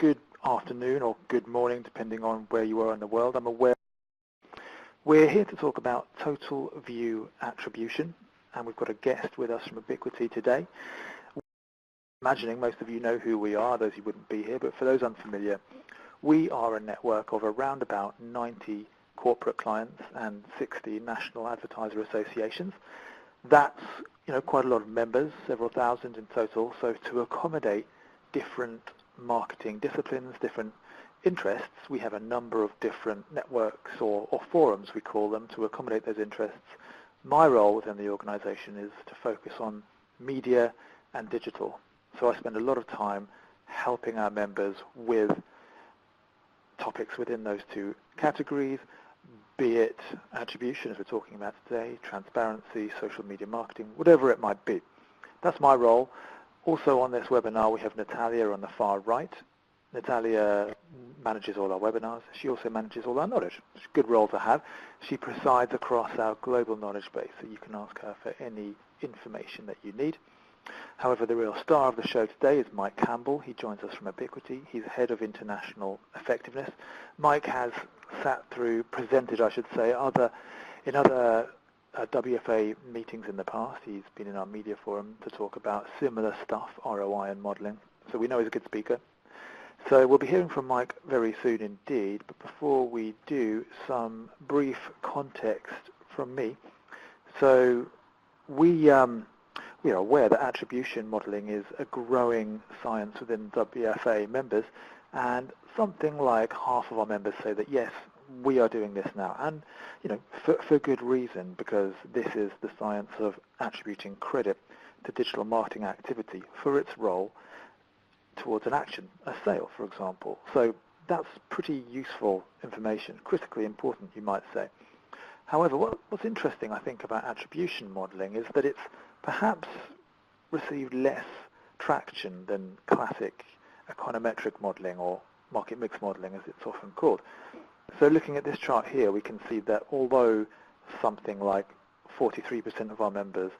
good afternoon or good morning, depending on where you are in the world. I'm aware we're here to talk about total view attribution, and we've got a guest with us from Ebiquity today. Imagining most of you know who we are, those who wouldn't be here, but for those unfamiliar, we are a network of around about 90 corporate clients and 60 national advertiser associations. That's quite a lot of members, several thousand in total. So to accommodate different marketing disciplines, different interests, we have a number of different networks or forums, we call them, to accommodate those interests. My role within the organization is to focus on media and digital. So I spend a lot of time helping our members with topics within those two categories, be it attribution, as we're talking about today, transparency, social media marketing, whatever it might be. That's my role. Also on this webinar, we have Natalia on the far right. Natalia manages all our webinars. She also manages all our knowledge. It's a good role to have. She presides across our global knowledge base, so you can ask her for any information that you need. However, the real star of the show today is Mike Campbell. He joins us from Ebiquity. He's head of international effectiveness. Mike has presented, I should say, in other WFA meetings in the past. He's been in our media forum to talk about similar stuff, ROI and modeling. So we know he's a good speaker. So we'll be hearing from Mike very soon indeed. But before we do, some brief context from me. So we are aware that attribution modeling is a growing science within WFA members, and something like half of our members say that yes, we are doing this now, and for good reason, because this is the science of attributing credit to digital marketing activity for its role towards an action, a sale, for example. So that's pretty useful information, critically important, you might say. However, what's interesting, I think, about attribution modeling is that it's perhaps received less traction than classic econometric modeling, or market mix modeling as it's often called. So looking at this chart here, we can see that although something like 43% of our members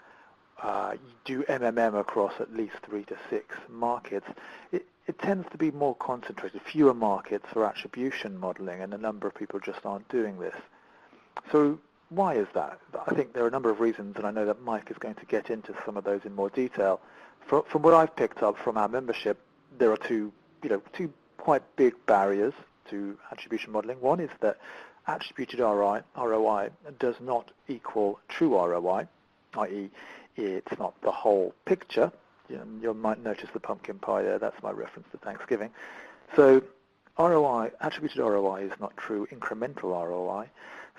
do MMM across at least 3 to 6 markets, it tends to be more concentrated, fewer markets for attribution modeling, and a number of people just aren't doing this. So why is that? I think there are a number of reasons, and I know that Mike is going to get into some of those in more detail. From what I've picked up from our membership, there are two quite big barriers to attribution modeling. One is that attributed ROI does not equal true ROI, i.e. it's not the whole picture. You might notice the pumpkin pie there. That's my reference to Thanksgiving. So attributed ROI is not true incremental ROI.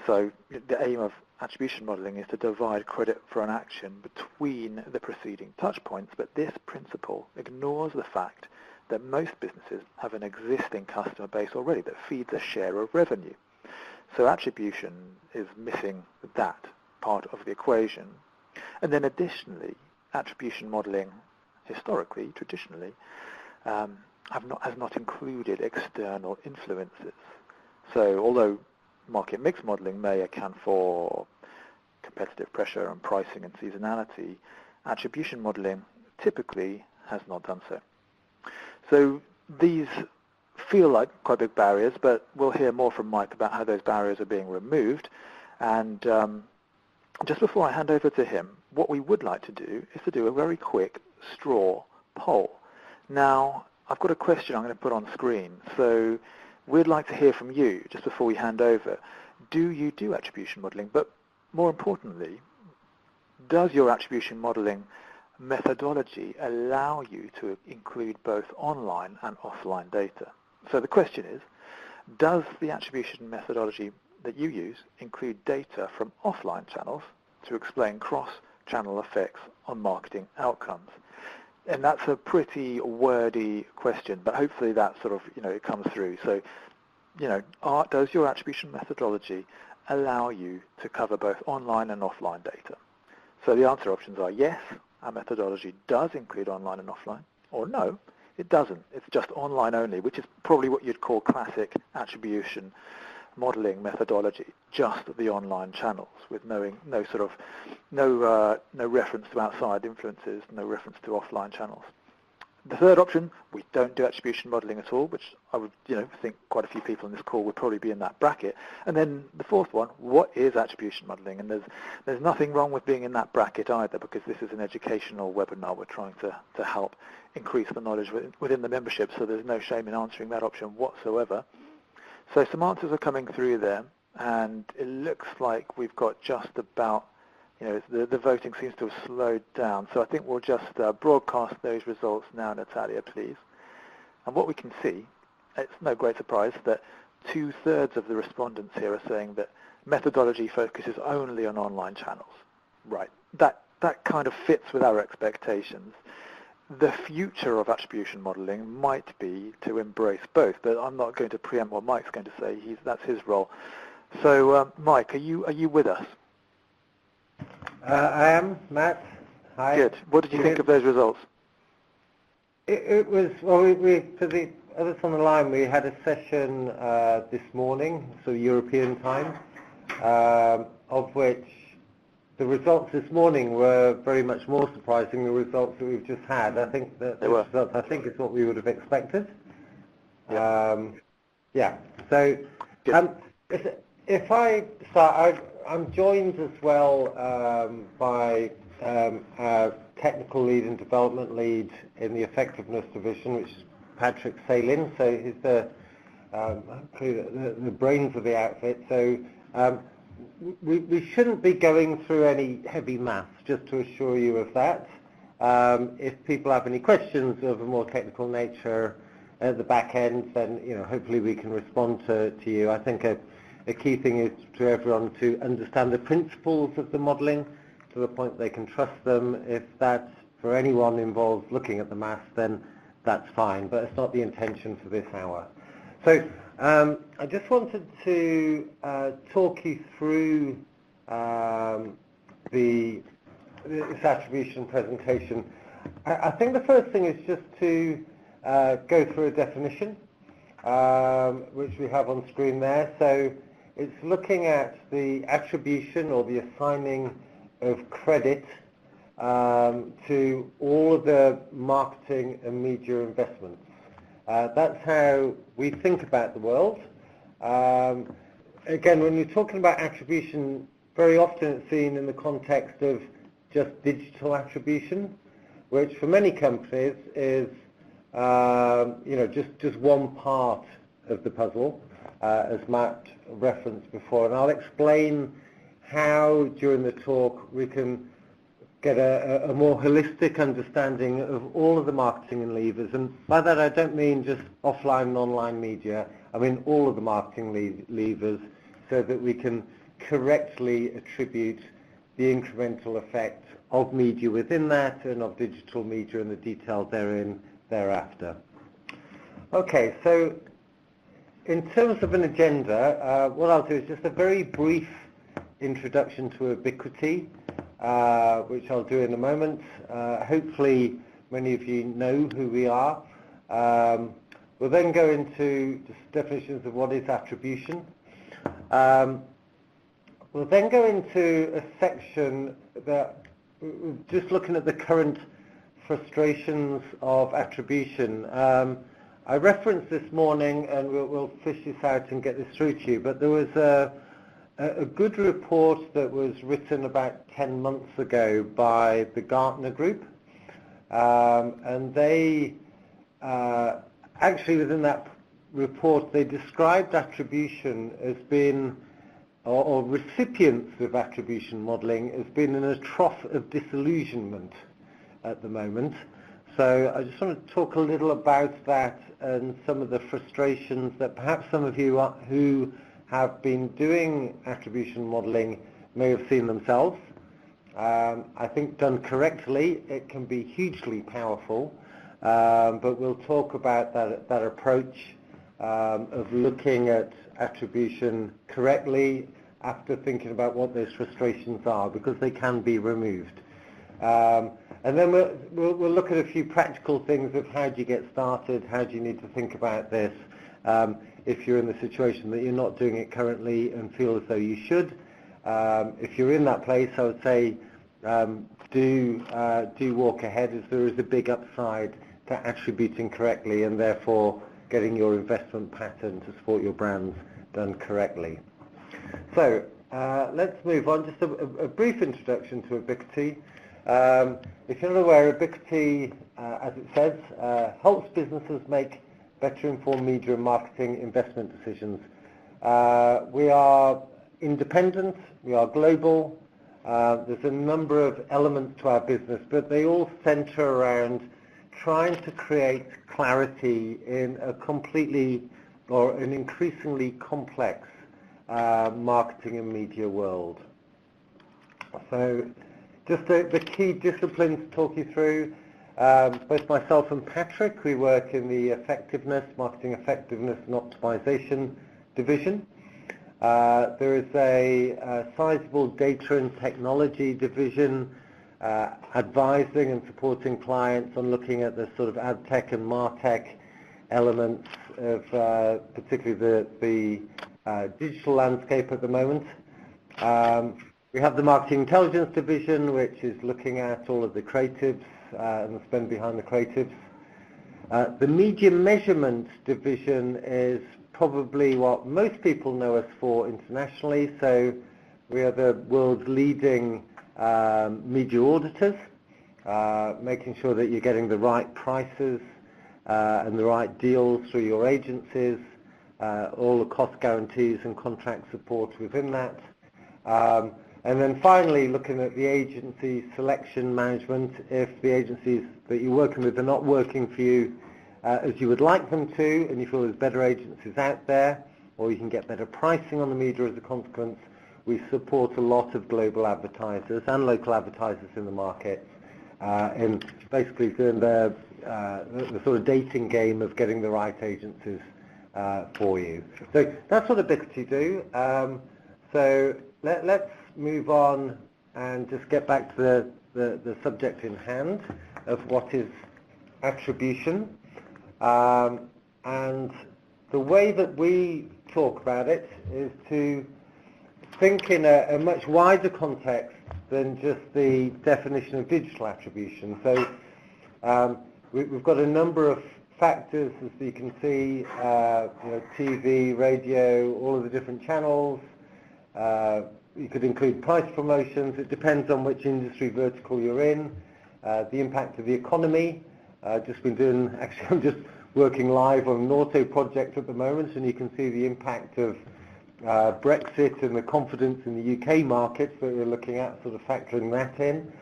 So the aim of attribution modeling is to divide credit for an action between the preceding touch points, but this principle ignores the fact that most businesses have an existing customer base already that feeds a share of revenue. So attribution is missing that part of the equation. And then additionally, attribution modeling historically, traditionally, has not included external influences. So although market mix modeling may account for competitive pressure and pricing and seasonality, attribution modeling typically has not done so. So these feel like quite big barriers, but we'll hear more from Mike about how those barriers are being removed. And just before I hand over to him, what we would like to do is to do a very quick straw poll. Now, I've got a question I'm going to put on screen. So we'd like to hear from you just before we hand over. Do you do attribution modeling? But more importantly, does your attribution modeling methodology allow you to include both online and offline data? So the question is, does the attribution methodology that you use include data from offline channels to explain cross-channel effects on marketing outcomes? And that's a pretty wordy question, but hopefully that sort of, it comes through. So, does your attribution methodology allow you to cover both online and offline data? So the answer options are yes, our methodology does include online and offline, or no, it doesn't. It's just online only, which is probably what you'd call classic attribution modeling methodology, just the online channels with no reference to outside influences, no reference to offline channels. The third option, we don't do attribution modelling at all, which I would think quite a few people in this call would probably be in that bracket. And then the fourth one, what is attribution modelling? And there's nothing wrong with being in that bracket either, because this is an educational webinar. We're trying to help increase the knowledge within the membership, so there's no shame in answering that option whatsoever. So some answers are coming through there, and it looks like we've got just about, the voting seems to have slowed down. So I think we'll just broadcast those results now, Natalia, please. And what we can see, it's no great surprise that 2/3 of the respondents here are saying that methodology focuses only on online channels. Right, that kind of fits with our expectations. The future of attribution modelling might be to embrace both, but I'm not going to preempt what Mike's going to say. That's his role. So, Mike, are you with us? I am, Matt. Hi. Good. What did you think of those results? It was, well, we for the others on the line, we had a session this morning, so European time, of which the results this morning were very much more surprising than the results that we've just had. I think that the results, I think, is what we would have expected. Yeah. So, if I start, I'm joined as well by our technical lead and development lead in the effectiveness division, which is Patrick Salin. So he's the brains of the outfit. So we shouldn't be going through any heavy maths, just to assure you of that. If people have any questions of a more technical nature at the back end, then hopefully we can respond to you. I think a key thing is for everyone to understand the principles of the modelling to the point they can trust them. If that, for anyone involved looking at the maths, then that's fine, but it's not the intention for this hour. So I just wanted to talk you through this attribution presentation. I think the first thing is just to go through a definition, which we have on screen there. So it's looking at the attribution or the assigning of credit to all of the marketing and media investments. That's how we think about the world. Again, when you're talking about attribution, very often it's seen in the context of just digital attribution, which for many companies is just one part of the puzzle, as Matt referenced before. And I'll explain how during the talk we can get a more holistic understanding of all of the marketing and levers. And by that I don't mean just offline and online media, I mean all of the marketing levers, so that we can correctly attribute the incremental effect of media within that and of digital media and the detail thereafter. Okay, so in terms of an agenda, what I'll do is just a very brief introduction to Ebiquity, which I'll do in a moment. Hopefully many of you know who we are. We'll then go into just definitions of what is attribution. We'll then go into a section that just looking at the current frustrations of attribution. I referenced this morning, and we'll fish this out and get this through to you, but there was a good report that was written about 10 months ago by the Gartner Group, and they actually within that report they described attribution as being, or recipients of attribution modelling as being in a trough of disillusionment at the moment. So I just want to talk a little about that and some of the frustrations that perhaps some of you who have been doing attribution modelling may have seen themselves. I think done correctly it can be hugely powerful, but we'll talk about that approach of looking at attribution correctly after thinking about what those frustrations are, because they can be removed. And then we'll look at a few practical things of how do you get started, how do you need to think about this if you're in the situation that you're not doing it currently and feel as though you should. If you're in that place, I would say do walk ahead, as there is a big upside to for attributing correctly and therefore getting your investment pattern to support your brands done correctly. So let's move on. Just a brief introduction to Ebiquity. If you're not aware, Ebiquity, as it says, helps businesses make better informed media and marketing investment decisions. We are independent, we are global, there's a number of elements to our business, but they all center around trying to create clarity in a completely or an increasingly complex marketing and media world. So just the key disciplines to talk you through. Both myself and Patrick, we work in the marketing effectiveness and optimization division. There is a sizable data and technology division advising and supporting clients on looking at the sort of ad tech and martech elements of particularly the digital landscape at the moment. We have the marketing intelligence division, which is looking at all of the creatives and the spend behind the creatives. The media measurement division is probably what most people know us for internationally. So we are the world's leading media auditors, making sure that you're getting the right prices and the right deals through your agencies, all the cost guarantees and contract support within that. And then finally, looking at the agency selection management, if the agencies that you're working with are not working for you as you would like them to, and you feel there's better agencies out there, or you can get better pricing on the media as a consequence, we support a lot of global advertisers and local advertisers in the market in basically doing the sort of dating game of getting the right agencies for you. So that's what Ebiquity do. So let's move on and just get back to the subject in hand of what is attribution. And the way that we talk about it is to think in a much wider context than just the definition of digital attribution. So we've got a number of factors, as you can see, TV, radio, all of the different channels. You could include price promotions. It depends on which industry vertical you're in. The impact of the economy. I'm just working live on an auto project at the moment, and you can see the impact of Brexit and the confidence in the UK markets that we're looking at, sort of factoring that in.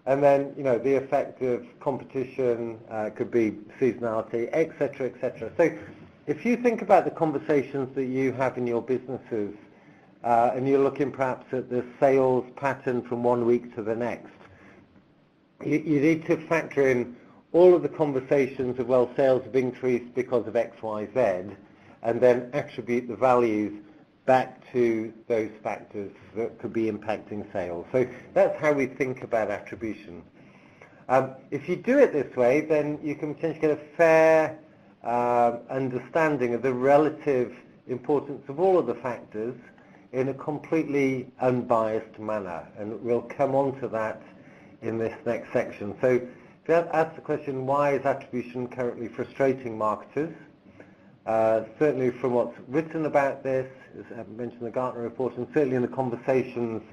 And then, the effect of competition could be seasonality, etc., etc. So if you think about the conversations that you have in your businesses, and you're looking perhaps at the sales pattern from one week to the next, you need to factor in all of the conversations of, well, sales have increased because of X, Y, Z, and then attribute the values back to those factors that could be impacting sales. So that's how we think about attribution. If you do it this way, then you can potentially get a fair understanding of the relative importance of all of the factors in a completely unbiased manner, and we'll come on to that in this next section. So if you ask the question, why is attribution currently frustrating marketers? Certainly from what's written about this, as I mentioned the Gartner report, and certainly in the conversations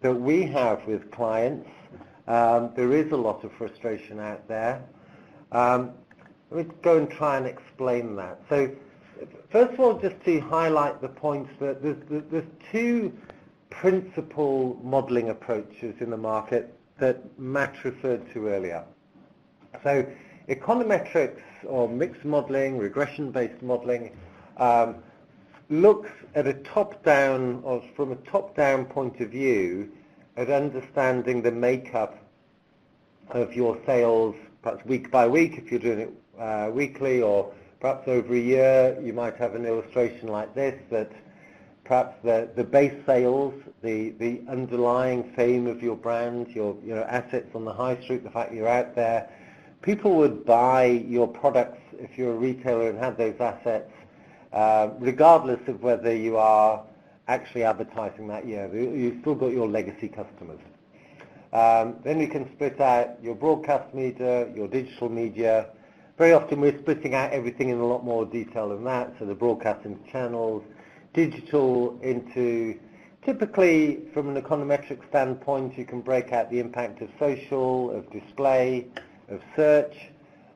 that we have with clients, there is a lot of frustration out there. Let me go and try and explain that. So first of all, just to highlight the points that there's two principal modelling approaches in the market that Matt referred to earlier. So econometrics, or mixed modelling, regression-based modelling, looks at a top-down, or from a top-down point of view, at understanding the makeup of your sales, perhaps week by week, if you're doing it weekly, or perhaps over a year. You might have an illustration like this, that perhaps the base sales, the underlying fame of your brand, your assets on the high street, the fact you're out there, people would buy your products if you're a retailer and have those assets, regardless of whether you are actually advertising that year. You've still got your legacy customers. Then we can split out your broadcast media, your digital media. Very often we're splitting out everything in a lot more detail than that, so the broadcast into channels, digital into, typically from an econometric standpoint, you can break out the impact of social, of display, of search,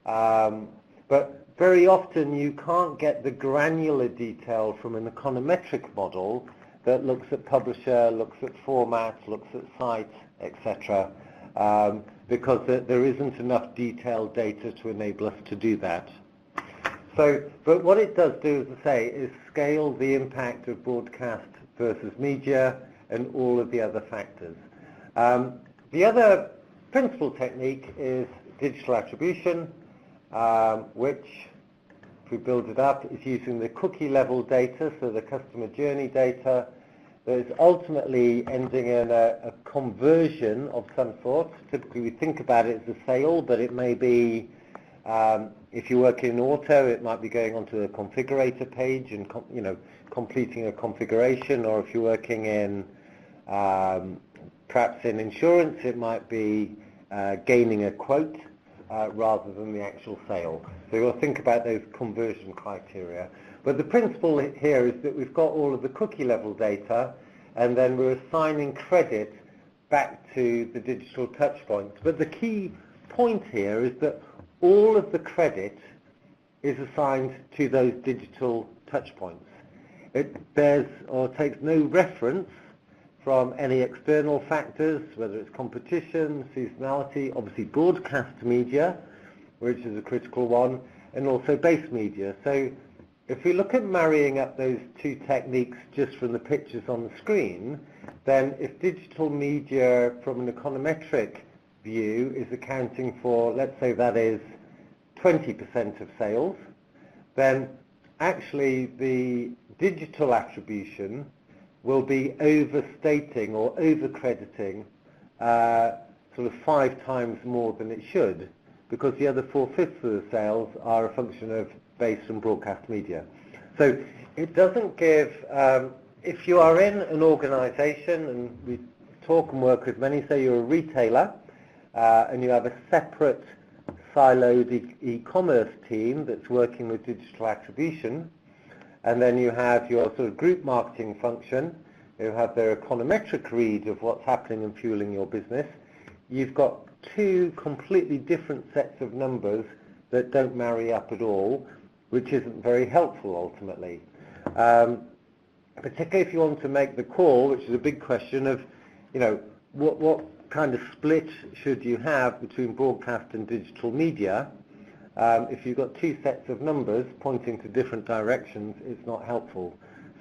but very often you can't get the granular detail from an econometric model that looks at publisher, looks at format, looks at site, etc. Because there isn't enough detailed data to enable us to do that. So, but what it does do, as I say, is scale the impact of broadcast versus media and all of the other factors. The other principal technique is digital attribution, which, if we build it up, is using the cookie level data, so the customer journey data, that is ultimately ending in a conversion of some sort. Typically we think about it as a sale, but it may be, if you work in auto, it might be going onto a configurator page and completing a configuration, or if you're working in perhaps in insurance, it might be gaining a quote rather than the actual sale. So you'll think about those conversion criteria. But the principle here is that we've got all of the cookie level data, and then we're assigning credit back to the digital touchpoints. But the key point here is that all of the credit is assigned to those digital touchpoints. It bears or takes no reference from any external factors, whether it's competition, seasonality, obviously broadcast media, which is a critical one, and also base media. So if we look at marrying up those two techniques just from the pictures on the screen, then if digital media from an econometric view is accounting for, let's say that is 20% of sales, then actually the digital attribution will be overstating or overcrediting sort of 5 times more than it should, because the other 4/5 of the sales are a function of base and broadcast media. So it doesn't give, if you are in an organization, and we talk and work with many, say you're a retailer, and you have a separate siloed e-commerce team that's working with digital attribution, and then you have your sort of group marketing function, who have their econometric read of what's happening and fueling your business. You've got 2 completely different sets of numbers that don't marry up at all, which isn't very helpful ultimately. Particularly if you want to make the call, which is a big question of, what kind of split should you have between broadcast and digital media. If you've got 2 sets of numbers pointing to different directions, it's not helpful.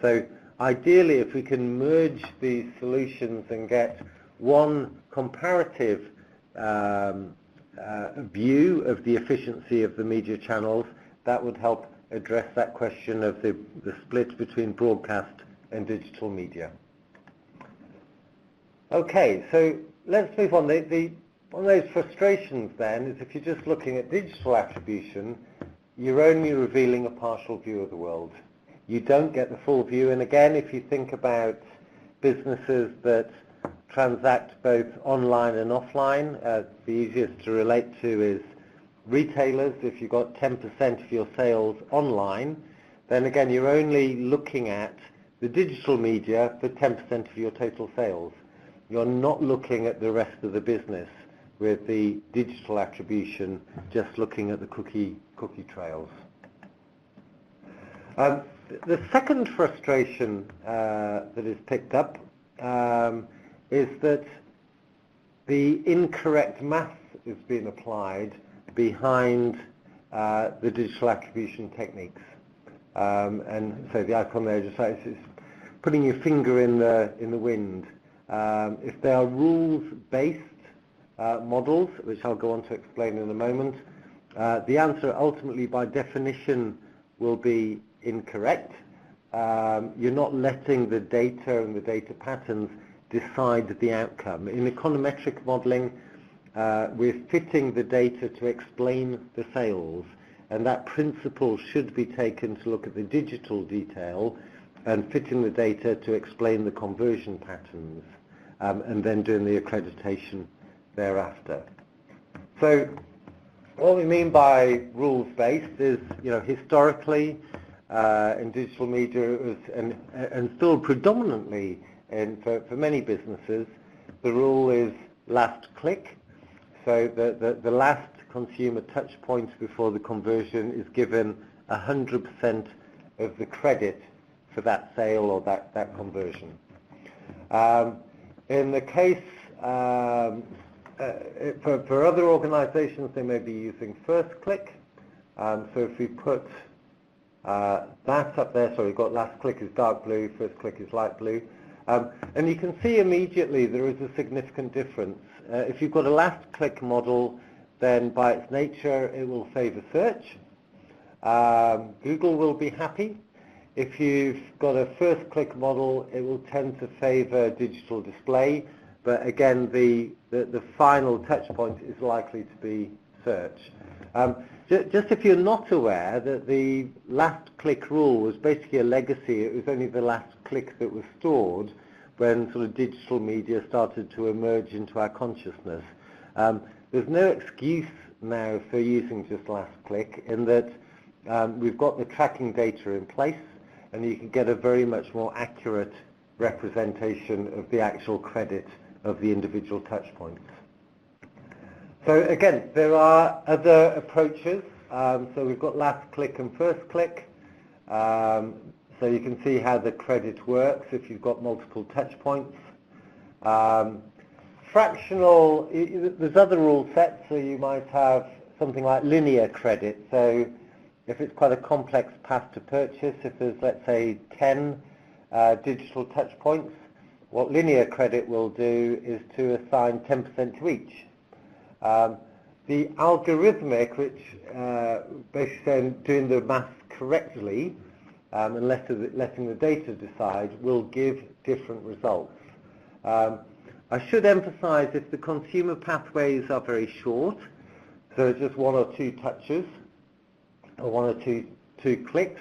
So ideally, if we can merge these solutions and get one comparative view of the efficiency of the media channels, that would help address that question of the split between broadcast and digital media. Okay, so let's move on. One of those frustrations then is if you're just looking at digital attribution, you're only revealing a partial view of the world. You don't get the full view, and again, if you think about businesses that transact both online and offline, the easiest to relate to is retailers. If you've got 10% of your sales online, then again, you're only looking at the digital media for 10% of your total sales. You're not looking at the rest of the business with the digital attribution, just looking at the cookie trails. The second frustration that is picked up is that the incorrect math is being applied behind the digital attribution techniques. And so the icon there just says it's putting your finger in the wind. If they are rules-based models, which I'll go on to explain in a moment, the answer ultimately by definition will be incorrect. You're not letting the data and the data patterns decide the outcome. In econometric modeling, we're fitting the data to explain the sales, and that principle should be taken to look at the digital detail and fitting the data to explain the conversion patterns, and then doing the accreditation thereafter. So what we mean by rules-based is, historically in digital media, it was, and still predominantly for many businesses, the rule is last click. So the last consumer touch point before the conversion is given 100% of the credit for that sale or that conversion. In the case, for other organizations, they may be using first click. So if we put that up there, sorry, we've got last click is dark blue, first click is light blue. And you can see immediately there is a significant difference. If you've got a last click model, then by its nature it will favor search. Google will be happy. If you've got a first click model, it will tend to favor digital display, but again the final touch point is likely to be search. Just if you're not aware that the last click rule was basically a legacy, it was only the last click that was stored when sort of digital media started to emerge into our consciousness. There's no excuse now for using just last click in that we've got the tracking data in place and you can get a very much more accurate representation of the actual credit of the individual touch points. So again, there are other approaches. So we've got last click and first click. So you can see how the credit works if you've got multiple touch points. Fractional, there's other rule sets, so you might have something like linear credit. So if it's quite a complex path to purchase, if there's, let's say, 10 digital touch points, what linear credit will do is to assign 10% to each. The algorithmic, which basically doing the math correctly and letting the data decide, will give different results. I should emphasize if the consumer pathways are very short, so it's just one or two touches or one or two clicks,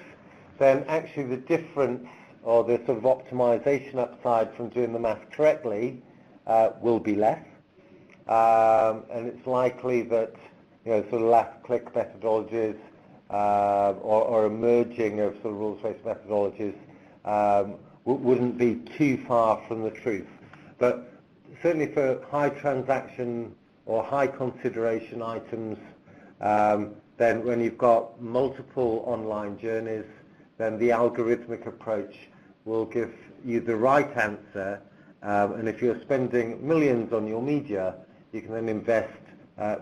then actually the difference or the sort of optimization upside from doing the math correctly will be less. And it's likely that sort of last click methodologies or emerging of sort of rules-based methodologies wouldn't be too far from the truth. But certainly for high transaction or high consideration items, then when you've got multiple online journeys, then the algorithmic approach will give you the right answer. And if you're spending millions on your media, you can then invest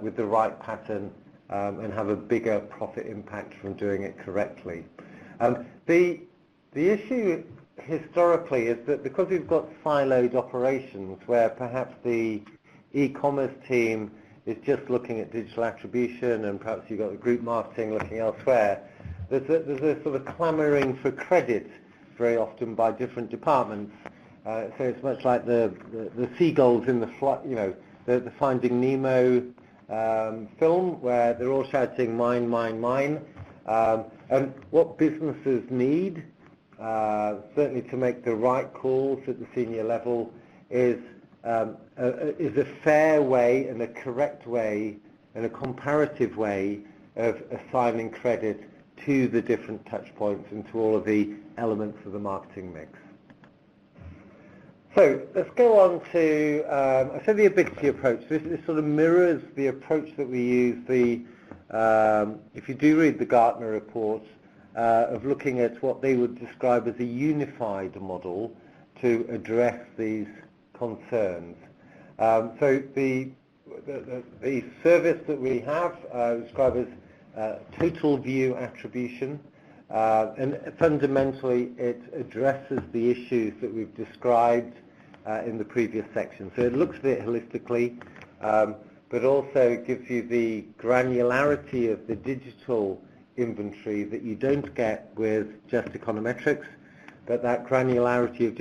with the right pattern and have a bigger profit impact from doing it correctly. The issue historically is that because we've got siloed operations where perhaps the e-commerce team is just looking at digital attribution and perhaps you've got the group marketing looking elsewhere, there's a sort of clamoring for credit very often by different departments. So it's much like the seagulls in the Finding Nemo film where they're all shouting mine, mine, mine. And what businesses need, certainly to make the right calls at the senior level, is a fair way and a correct way and a comparative way of assigning credit to the different touch points and to all of the elements of the marketing mix. So let's go on to, I said the Ebiquity approach. This sort of mirrors the approach that we use, if you do read the Gartner report, of looking at what they would describe as a unified model to address these concerns. So the service that we have described as total view attribution, and fundamentally it addresses the issues that we've described in the previous section. So it looks at it holistically, but also gives you the granularity of the digital inventory that you don't get with just econometrics, but that granularity of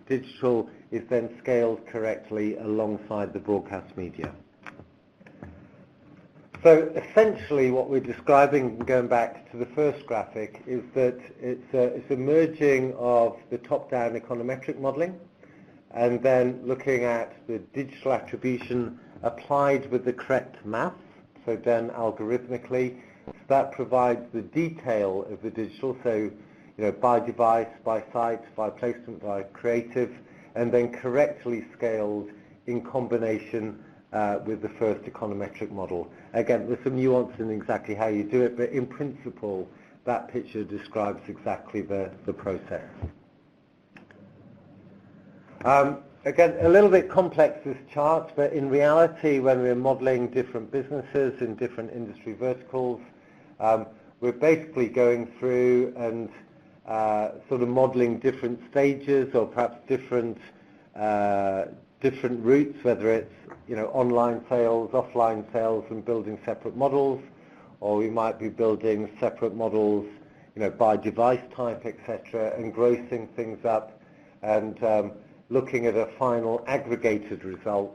digital is then scaled correctly alongside the broadcast media. So essentially what we're describing, going back to the first graphic, is that it's a merging of the top-down econometric modeling and then looking at the digital attribution applied with the correct math, so done algorithmically. So that provides the detail of the digital, so by device, by site, by placement, by creative, and then correctly scaled in combination with the first econometric model. Again, there's some nuance in exactly how you do it, but in principle, that picture describes exactly the process. Again, a little bit complex, this chart, but in reality, when we're modeling different businesses in different industry verticals, we're basically going through and sort of modeling different stages or perhaps different routes, whether it's online sales, offline sales, and building separate models, or we might be building separate models by device type, etc., and grossing things up and looking at a final aggregated result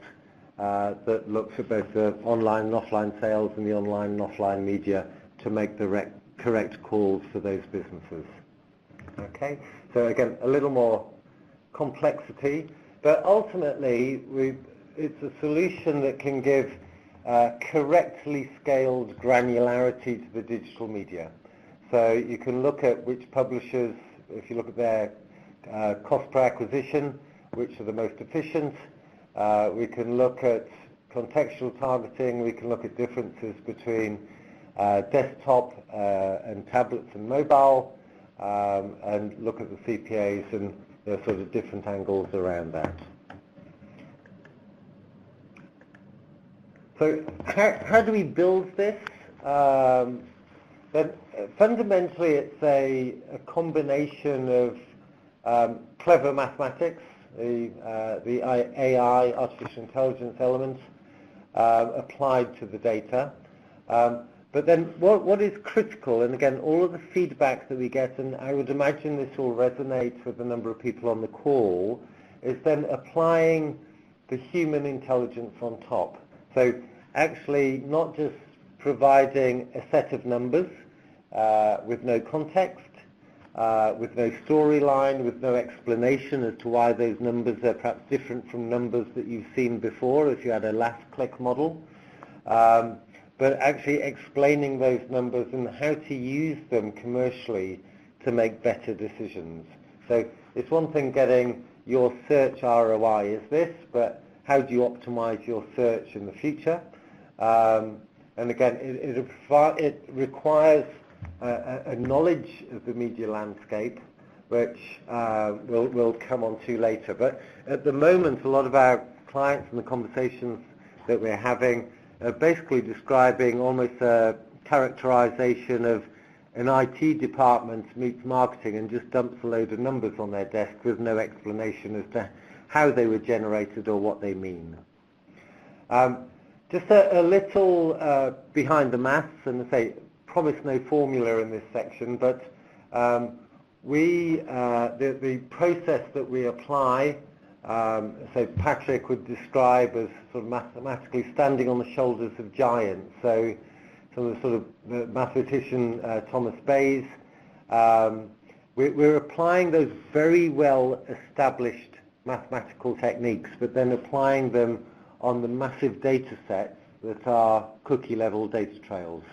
that looks at both the online and offline sales and the online and offline media to make the correct calls for those businesses. Okay, so again, a little more complexity, but ultimately it's a solution that can give correctly scaled granularity to the digital media. So you can look at which publishers, if you look at their cost per acquisition, which are the most efficient. We can look at contextual targeting. We can look at differences between desktop and tablets and mobile, and look at the CPAs and the sort of different angles around that. So how do we build this? Then fundamentally it's a combination of clever mathematics, the AI, artificial intelligence element, applied to the data. But then what is critical, and again, all of the feedback that we get, and I would imagine this will resonate with a number of people on the call, is then applying the human intelligence on top. So actually not just providing a set of numbers with no context, with no storyline, with no explanation as to why those numbers are perhaps different from numbers that you've seen before if you had a last click model, but actually explaining those numbers and how to use them commercially to make better decisions. So it's one thing getting your search ROI is this, but how do you optimize your search in the future? And again, it requires a knowledge of the media landscape, which we'll come on to later. But at the moment, a lot of our clients and the conversations that we're having are basically describing almost a characterization of an IT department meets marketing and just dumps a load of numbers on their desk with no explanation as to how they were generated or what they mean. Just a little behind the maths, and I say, promise no formula in this section, but the process that we apply, so Patrick would describe as sort of mathematically standing on the shoulders of giants. So the sort of the mathematician Thomas Bayes, we're applying those very well established mathematical techniques, but then applying them on the massive data sets that are cookie level data trails.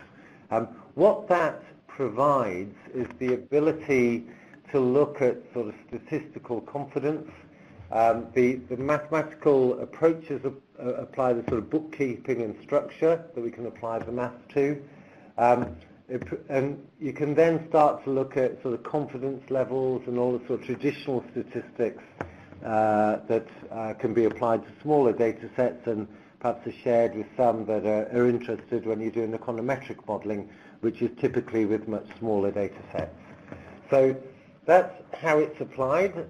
What that provides is the ability to look at sort of statistical confidence. The mathematical approaches apply the sort of bookkeeping and structure that we can apply the math to. And you can then start to look at sort of confidence levels and all the sort of traditional statistics that can be applied to smaller data sets and perhaps are shared with some that are interested when you're doing econometric modeling, which is typically with much smaller data sets. So that's how it's applied.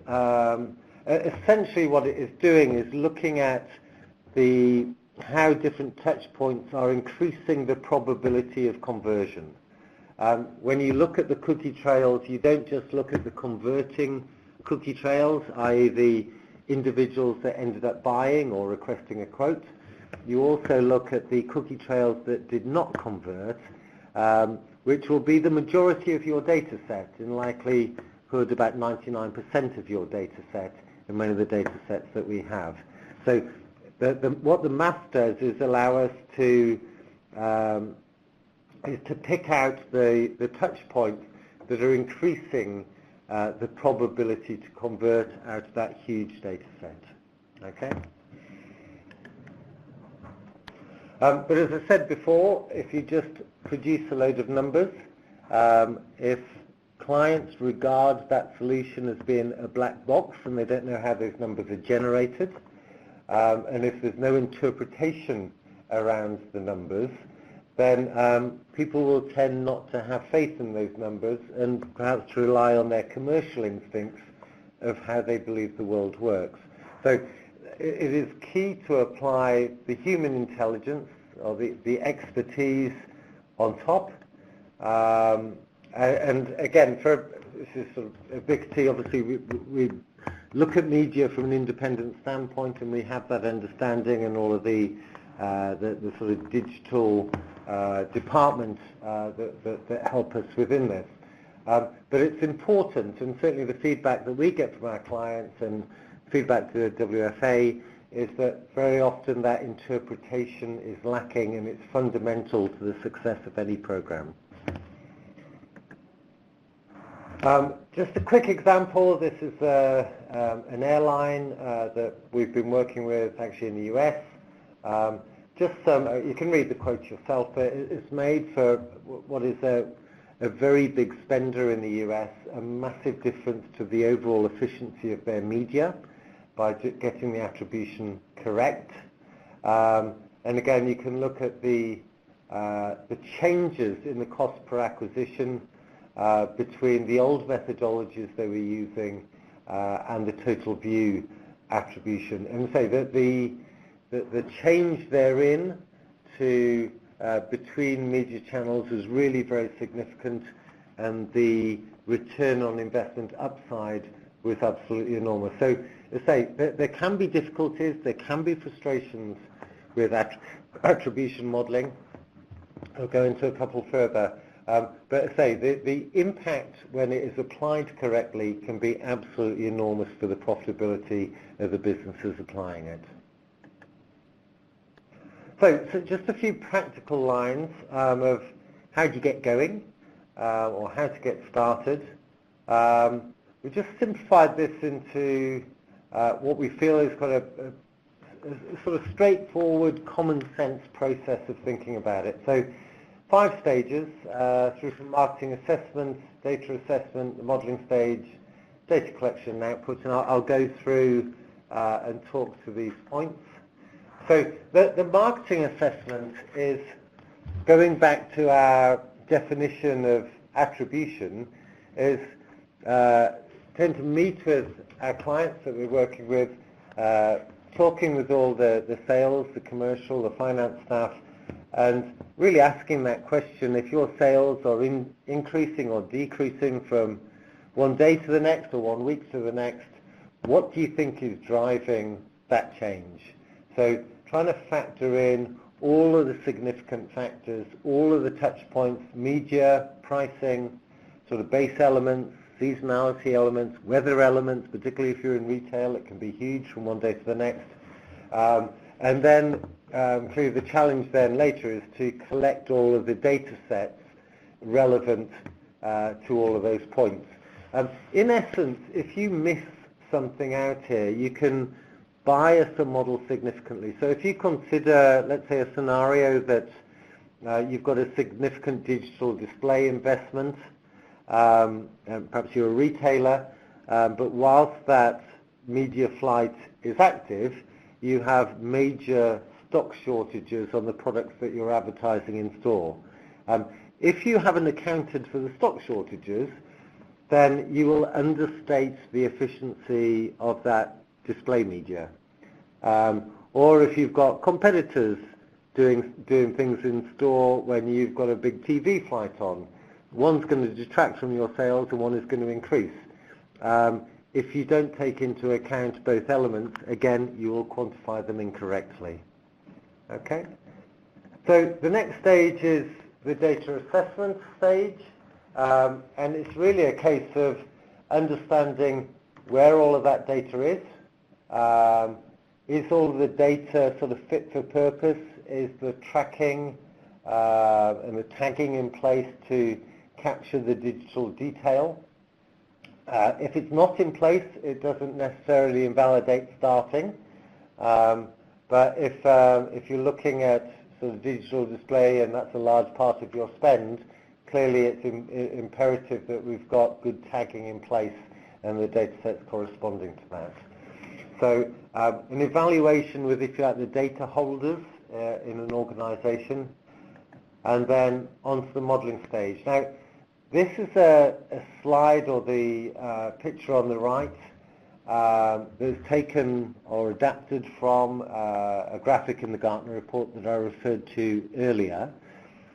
Essentially what it is doing is looking at how different touch points are increasing the probability of conversion. When you look at the cookie trails, you don't just look at the converting cookie trails, i.e. the individuals that ended up buying or requesting a quote. You also look at the cookie trails that did not convert, which will be the majority of your data set, in likelihood about 99% of your data set in many of the data sets that we have. So what the math does is allow us to pick out the touch points that are increasing the probability to convert out of that huge data set. Okay? But as I said before, if you just produce a load of numbers, if clients regard that solution as being a black box and they don't know how those numbers are generated, and if there's no interpretation around the numbers, then people will tend not to have faith in those numbers and perhaps to rely on their commercial instincts of how they believe the world works. So it is key to apply the human intelligence or the expertise on top. And again, this is sort of Ebiquity, obviously we look at media from an independent standpoint, and we have that understanding and all of the sort of digital departments that help us within this. But it's important, and certainly the feedback that we get from our clients and feedback to the WFA is that very often that interpretation is lacking, and it's fundamental to the success of any program. Just a quick example, this is an airline that we've been working with actually in the US. You can read the quote yourself, but it's made for what is a very big spender in the US, a massive difference to the overall efficiency of their media by getting the attribution correct. And again, you can look at the changes in the cost per acquisition between the old methodologies they were using and the total view attribution. And say that the change therein to between media channels is really very significant, and the return on investment upside was absolutely enormous. So as I say, there can be difficulties, there can be frustrations with attribution modeling. I'll go into a couple further. But as I say, the impact when it is applied correctly can be absolutely enormous for the profitability of the businesses applying it. So just a few practical lines of how do you get going or how to get started. We just simplified this into what we feel is kind of a sort of straightforward, common sense process of thinking about it. So 5 stages through from marketing assessment, data assessment, the modeling stage, data collection and output, and I'll go through and talk to these points. So the marketing assessment is going back to our definition of attribution, is tend to meet with our clients that we're working with, talking with all the sales, the commercial, the finance staff, and really asking that question: if your sales are increasing or decreasing from one day to the next or 1 week to the next, what do you think is driving that change? So trying to factor in all of the significant factors, all of the touch points, media, pricing, sort of base elements, seasonality elements, weather elements, particularly if you're in retail, it can be huge from one day to the next. And then clearly the challenge then later is to collect all of the data sets relevant to all of those points. In essence, if you miss something out here, you can bias the model significantly. So if you consider, let's say, a scenario that you've got a significant digital display investment, and perhaps you're a retailer, but whilst that media flight is active, you have major stock shortages on the products that you're advertising in store. If you haven't accounted for the stock shortages, then you will understate the efficiency of that display media. Or if you've got competitors doing things in store when you've got a big TV flight on, one's going to detract from your sales and one is going to increase. If you don't take into account both elements, again, you will quantify them incorrectly. Okay? So the next stage is the data assessment stage, and it's really a case of understanding where all of that data is, is all of the data sort of fit for purpose? Is the tracking and the tagging in place to capture the digital detail? If it's not in place, it doesn't necessarily invalidate starting. But if you're looking at sort of digital display and that's a large part of your spend, clearly it's imperative that we've got good tagging in place and the data sets corresponding to that. So an evaluation with, if you like, the data holders in an organization, and then onto the modeling stage. Now, this is a slide, or the picture on the right, that's taken or adapted from a graphic in the Gartner report that I referred to earlier.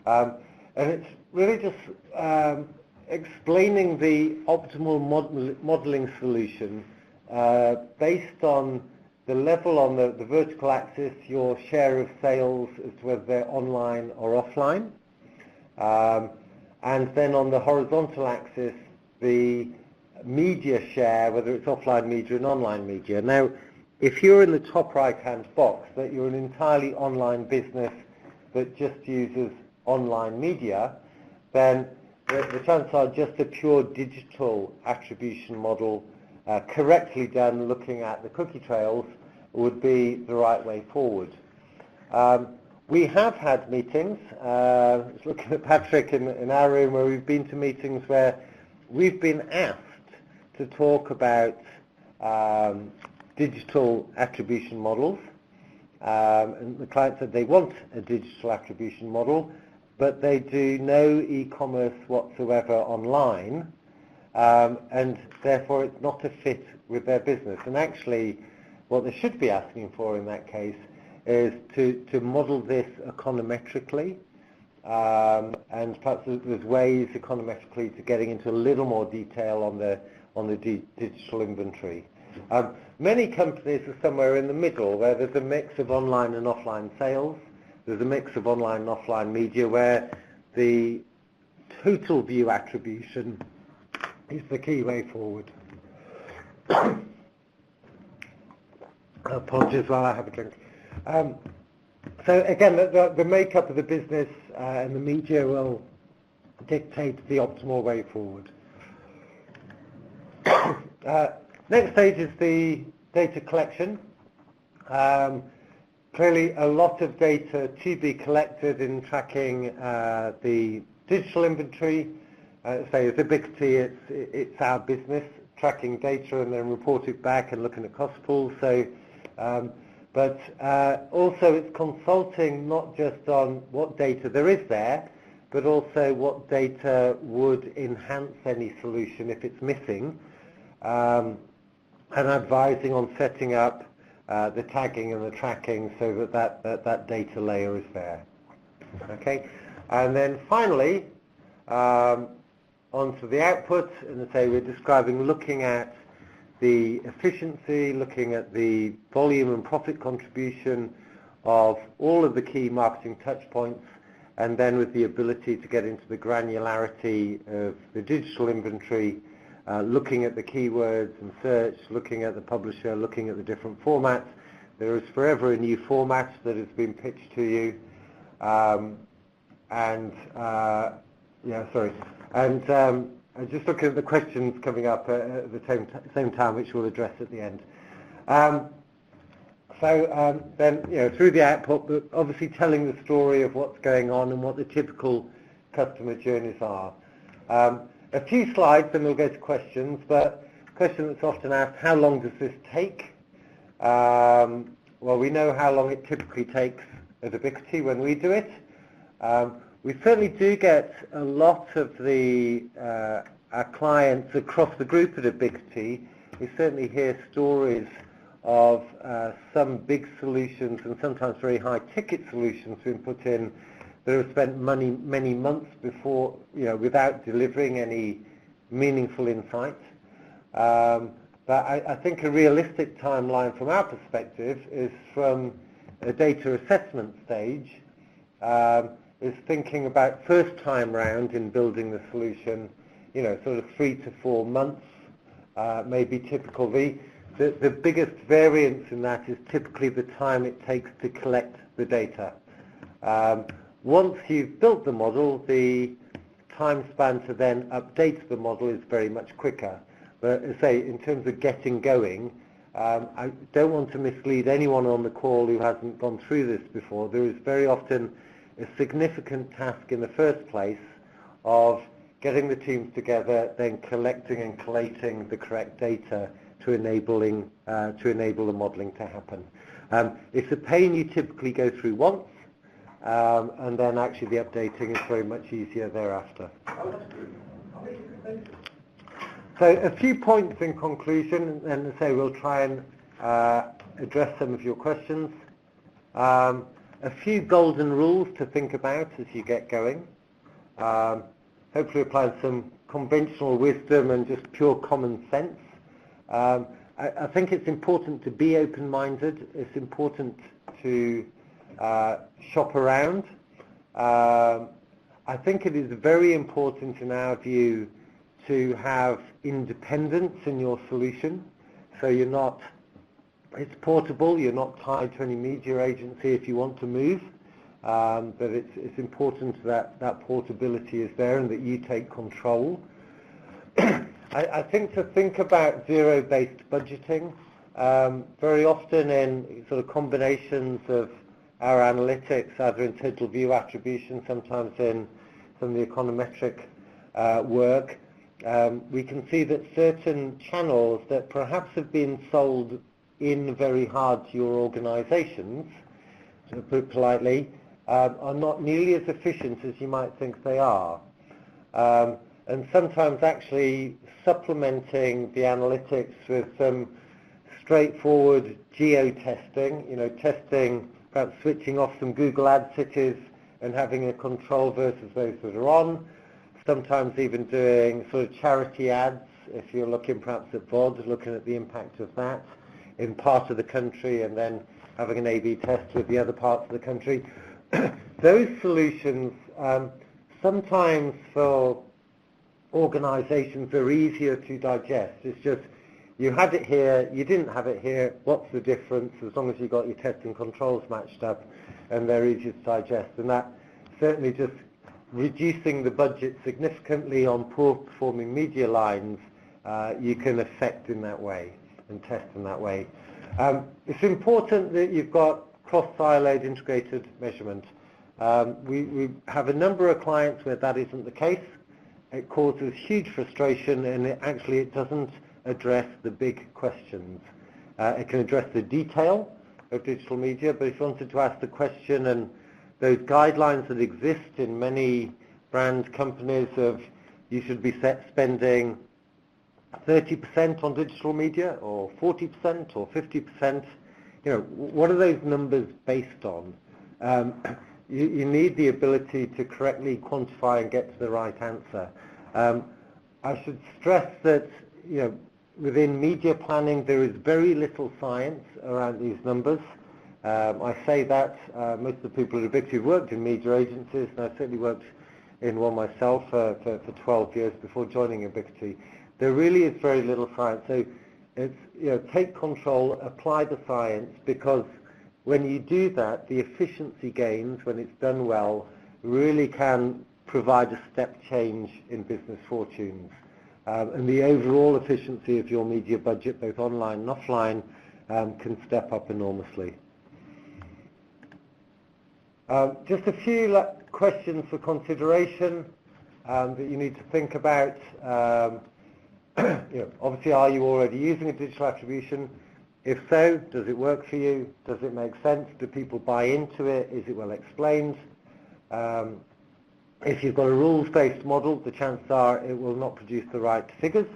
And it's really just explaining the optimal modeling solution based on the level on the vertical axis, your share of sales as to whether they're online or offline. And then on the horizontal axis, the media share, whether it's offline media and online media. Now, if you're in the top right-hand box, that you're an entirely online business that just uses online media, then the chances are just a pure digital attribution model, correctly done, looking at the cookie trails, would be the right way forward. We have had meetings, looking at Patrick in our room, where we've been to meetings where we've been asked to talk about digital attribution models, and the client said they want a digital attribution model, but they do no e-commerce whatsoever online, and therefore it's not a fit with their business. And actually, what they should be asking for in that case is to model this econometrically, and perhaps there's ways econometrically to getting into a little more detail on the digital inventory. Many companies are somewhere in the middle, where there's a mix of online and offline sales. There's a mix of online and offline media, where the total view attribution is the key way forward. Apologies while I have a drink. So again, the makeup of the business and the media will dictate the optimal way forward. Next stage is the data collection. Clearly a lot of data to be collected in tracking the digital inventory. Say as Ebiquity, it's our business, tracking data and then report it back and looking at cost pools. So, but also it's consulting not just on what data there is there, but also what data would enhance any solution if it's missing, and advising on setting up the tagging and the tracking so that data layer is there. Okay, and then finally onto the output, and say we're describing looking at the efficiency, looking at the volume and profit contribution of all of the key marketing touch points, and then with the ability to get into the granularity of the digital inventory, looking at the keywords and search, looking at the publisher, looking at the different formats. There is forever a new format that has been pitched to you, and just looking at the questions coming up at the same time, which we'll address at the end. Then, through the output, but obviously telling the story of what's going on and what the typical customer journeys are. A few slides, then we'll go to questions, but a question that's often asked, how long does this take? Well, we know how long it typically takes at Ebiquity when we do it. We certainly do get a lot of our clients across the group at Ebiquity. We certainly hear stories of some big solutions and sometimes very high ticket solutions being put in that have spent money many months before, without delivering any meaningful insight. But I think a realistic timeline from our perspective is from a data assessment stage, is thinking about first time round in building the solution, sort of 3 to 4 months may be typical. the biggest variance in that is typically the time it takes to collect the data. Once you've built the model, the time span to then update the model is very much quicker. But as I say, in terms of getting going, I don't want to mislead anyone on the call who hasn't gone through this before. There is very often a significant task in the first place of getting the teams together, then collecting and collating the correct data to enable the modelling to happen. It's a pain you typically go through once, and then actually the updating is very much easier thereafter. So a few points in conclusion, and as I say, we'll try and address some of your questions. A few golden rules to think about as you get going. Hopefully applying some conventional wisdom and just pure common sense. I think it's important to be open-minded. It's important to shop around. I think it is very important in our view to have independence in your solution. So it's portable, you're not tied to any media agency if you want to move. But it's important that that portability is there and that you take control. I think to think about zero-based budgeting, very often in sort of combinations of our analytics, either in total view attribution, sometimes in some of the econometric work, we can see that certain channels that perhaps have been sold in very hard to your organizations, to put it politely, are not nearly as efficient as you might think they are. And sometimes actually supplementing the analytics with some straightforward geo-testing, testing, perhaps switching off some Google Ad cities and having a control versus those that are on. Sometimes even doing sort of charity ads, if you're looking perhaps at VOD, looking at the impact of that in part of the country and then having an A/B test with the other parts of the country. Those solutions, sometimes for organizations, are easier to digest. It's just, you had it here, you didn't have it here, what's the difference, as long as you got your testing controls matched up, and they're easier to digest. And that certainly just reducing the budget significantly on poor performing media lines, you can affect in that way and test in that way. It's important that you've got cross-siloed integrated measurement. We have a number of clients where that isn't the case. It causes huge frustration, and it doesn't address the big questions. It can address the detail of digital media, but if you wanted to ask the question, and those guidelines that exist in many brand companies of you should be spending 30% on digital media, or 40%, or 50%, what are those numbers based on? You need the ability to correctly quantify and get to the right answer. I should stress that within media planning there is very little science around these numbers. I say that most of the people at Ebiquity have worked in media agencies, and I certainly worked in one myself for 12 years before joining Ebiquity. There really is very little science. So it's, take control, apply the science, because when you do that, the efficiency gains, when it's done well, really can provide a step change in business fortunes. And the overall efficiency of your media budget, both online and offline, can step up enormously. Just a few questions for consideration that you need to think about. Obviously, are you already using a digital attribution? If so, does it work for you? Does it make sense? Do people buy into it? Is it well explained? If you've got a rules-based model, the chances are it will not produce the right figures,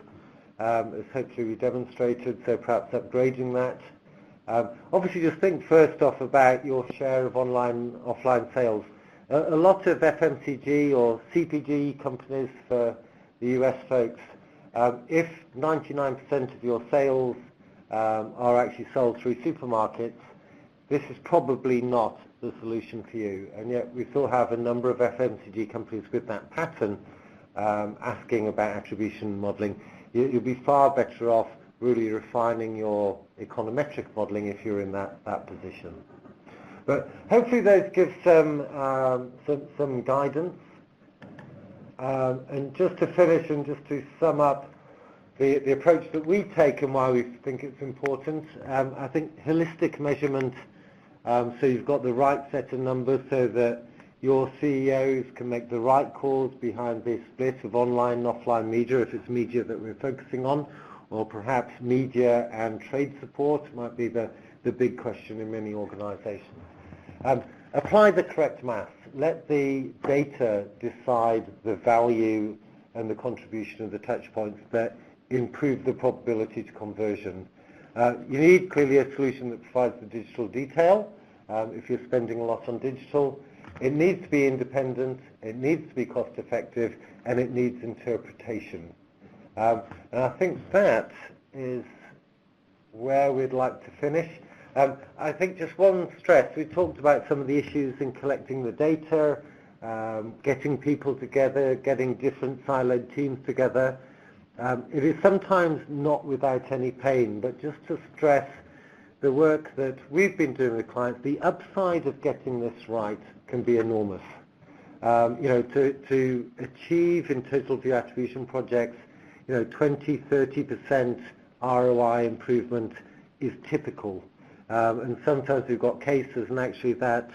as hopefully we demonstrated, so perhaps upgrading that. Obviously, just think first off about your share of online-offline sales. A lot of FMCG or CPG companies for the US folks, if 99% of your sales are actually sold through supermarkets, this is probably not the solution for you. And yet we still have a number of FMCG companies with that pattern asking about attribution modeling. You'll be far better off really refining your econometric modelling if you're in that position. But hopefully those give some guidance. And just to finish and just to sum up the approach that we take and why we think it's important, I think holistic measurement, so you've got the right set of numbers so that your CEOs can make the right calls behind this split of online and offline media, if it's media that we're focusing on, or perhaps media and trade support might be the big question in many organisations. Apply the correct maths. Let the data decide the value and the contribution of the touch points that improve the probability to conversion. You need clearly a solution that provides the digital detail if you're spending a lot on digital. It needs to be independent, it needs to be cost effective, and it needs interpretation. And I think that is where we'd like to finish. I think just one stress, we talked about some of the issues in collecting the data, getting people together, getting different siloed teams together. It is sometimes not without any pain, but just to stress the work that we've been doing with clients, the upside of getting this right can be enormous. To achieve in total view attribution projects, 20, 30% ROI improvement is typical. And sometimes we've got cases, and actually that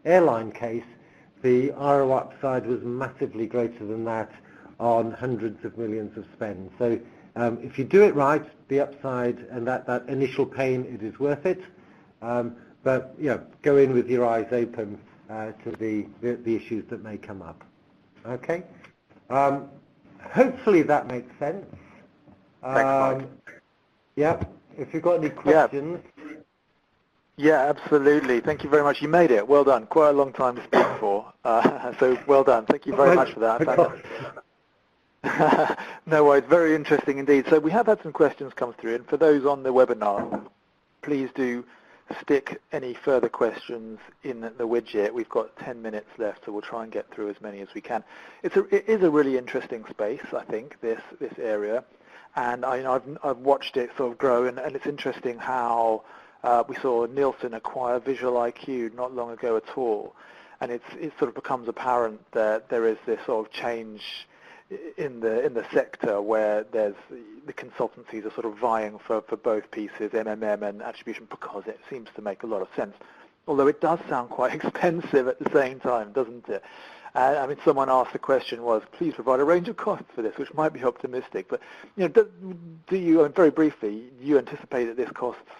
airline case, the ROI upside was massively greater than that on hundreds of millions of spend. So if you do it right, the upside and that initial pain, it is worth it. But go in with your eyes open to the issues that may come up. Okay? Hopefully that makes sense. Yeah. If you've got any questions. Yeah, absolutely. Thank you very much. You made it. Well done. Quite a long time to speak for. So well done. Thank you very much for that. No worries. Very interesting indeed. So we have had some questions come through, and for those on the webinar, please do stick any further questions in the widget. We've got 10 minutes left, so we'll try and get through as many as we can. It is a really interesting space, I think, this area, and I've watched it sort of grow, and it's interesting how we saw Nielsen acquire Visual IQ not long ago at all, and it sort of becomes apparent that there is this sort of change in the sector where there's the consultancies are sort of vying for both pieces, MMM and attribution, because it seems to make a lot of sense. Although it does sound quite expensive at the same time, doesn't it? I mean, someone asked the question was, please provide a range of costs for this, which might be optimistic. But do you, very briefly, do you anticipate that this costs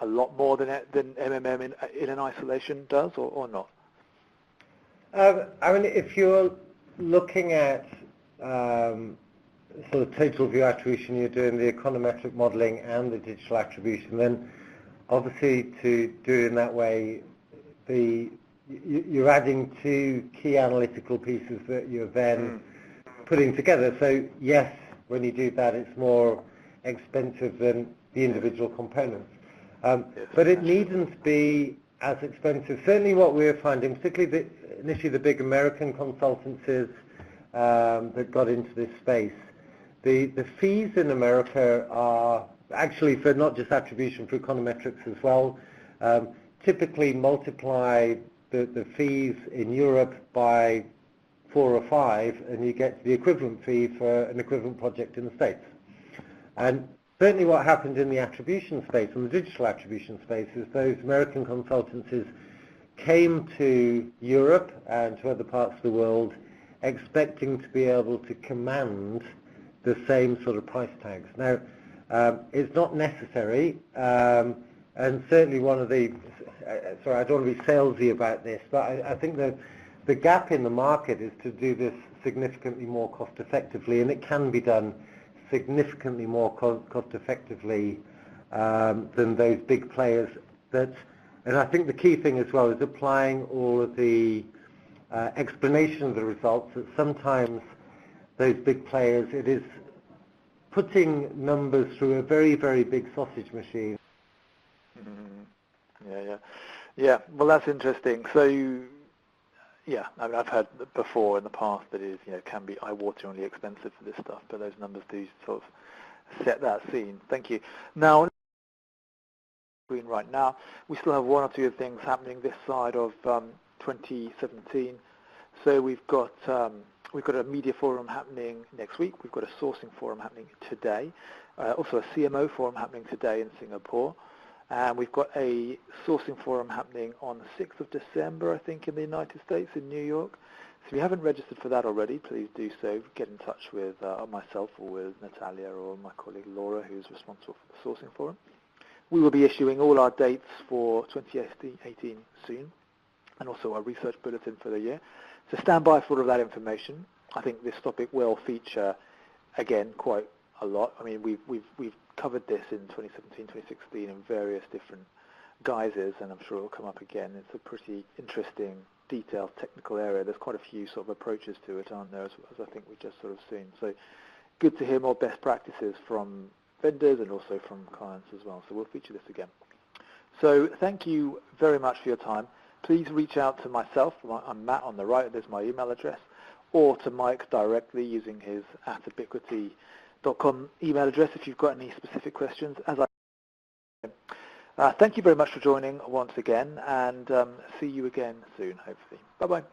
a lot more than MMM in an isolation does, or not? I mean, if you're looking at sort of total view attribution, you're doing the econometric modelling and the digital attribution, then obviously to do it in that way, you're adding two key analytical pieces that you're then putting together. So yes, when you do that, it's more expensive than the individual components. But it needn't be as expensive. Certainly what we're finding, particularly initially the big American consultancies that got into this space, the fees in America are actually, for not just attribution, for econometrics as well, typically multiply the fees in Europe by 4 or 5, and you get the equivalent fee for an equivalent project in the States. And certainly what happened in the attribution space, in the digital attribution space, is those American consultancies came to Europe and to other parts of the world expecting to be able to command the same sort of price tags. Now, it's not necessary, and certainly one of the, sorry, I don't want to be salesy about this, but I think that the gap in the market is to do this significantly more cost effectively, and it can be done significantly more cost effectively than those big players. And I think the key thing as well is applying all of the explanation of the results, that sometimes those big players, it is putting numbers through a very, very big sausage machine. Yeah. Well, that's interesting. So, yeah, I mean, I've heard before in the past that it is, can be eye-wateringly expensive for this stuff, but those numbers do sort set that scene. Thank you. Now, screen right now, we still have one or two things happening this side of 2017. So we've got a media forum happening next week. We've got a sourcing forum happening today. Also a CMO forum happening today in Singapore. And we've got a sourcing forum happening on the 6th of December, I think, in the United States, in New York. So if you haven't registered for that already, please do so. Get in touch with myself or with Natalia or my colleague Laura, who's responsible for the sourcing forum. We will be issuing all our dates for 2018 soon, and also our research bulletin for the year. So stand by for all of that information. I think this topic will feature, again, quite a lot. I mean, we've covered this in 2017, 2016 in various different guises, and I'm sure it will come up again. It's a pretty interesting, detailed, technical area. There's quite a few sort of approaches to it, aren't there, as I think we've just sort of seen. So good to hear more best practices from vendors and also from clients as well. So we'll feature this again. So thank you very much for your time. Please reach out to myself. I'm Matt on the right. There's my email address. Or to Mike directly using his @ebiquity.com email address if you've got any specific questions. Thank you very much for joining once again, and see you again soon, hopefully. Bye-bye.